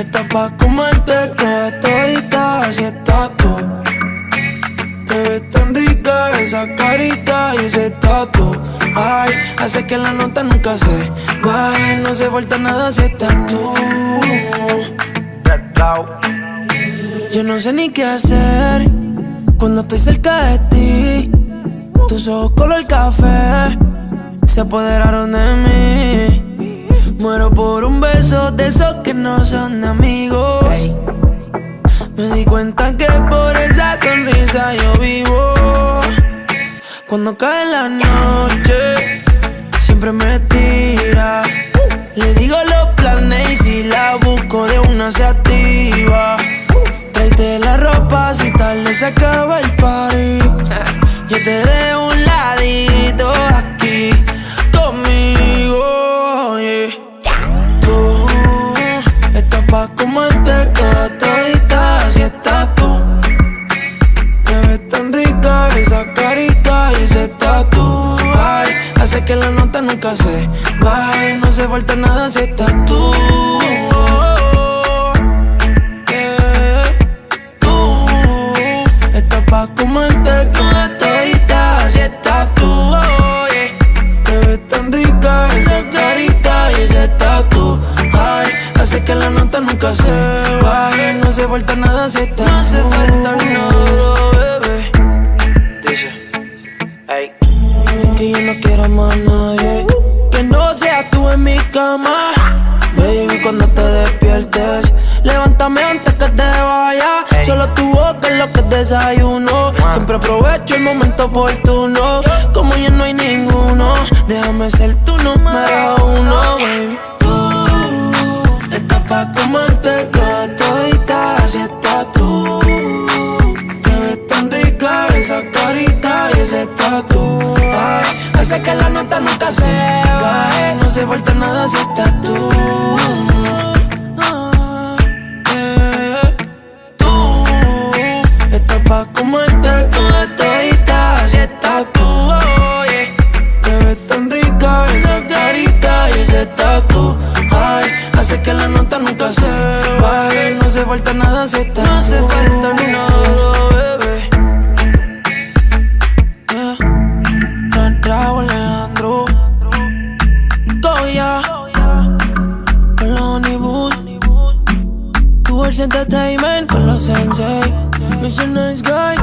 Estás pa' comerte que todita, así estás tú. Te ves tan rica esa carita y ese tatu. Ay, hace que la nota nunca se baje. No se falta nada si estás tú. Yo no sé ni qué hacer cuando estoy cerca de ti. Tus ojos color café se apoderaron de mí. Muero por un beso de esos que no son de amigos. Me di cuenta que por esa sonrisa yo vivo. Cuando cae la noche, siempre me tira. Le digo los planes y si la busco de una se activa. Tráete la ropa si tarde se acaba el party. Yo te dejo un ladito aquí conmigo, yeah. Tú estás pa' comerte toda todita, así estás tú. Te ves tan rica esa carita y ese tatu. Ay, hace que la nota nunca se baje. No se falta nada si estás tú. Tú estás pa' comerte toda todita, así estás tú. Te ves tan rica esa carita y ese tatu. Ay, hace que la nota nunca se baje. No se falta nada si estás tú. No hace falta nada, bebé. Dice, hey. Es que yo no quiero más nadie que no seas tú en mi cama. Baby, cuando te despiertes, levántame antes que te vaya. Solo tu boca es lo que desayuno. Siempre aprovecho el momento oportuno. Como ya no hay ninguno, déjame ser tu número uno, baby. Tú estás pa' comerte toda todita, así estás tú. Te ves tan rica esa carita y ese tatu. Ay, hace que la nota nunca se baje. No se falta nada si estás tú. Tú estás pa' comerte toda todita, así estás tú. Te ves tan rica esa carita y ese tatu. Ay, hace que la nota nunca se baje. No se falta nada si estás tú. No se falta nada, bebé. Raúl Alejandro Goya con los Honeyboos, Tours Entertainment con los Sensei, Mr. Nice Guy.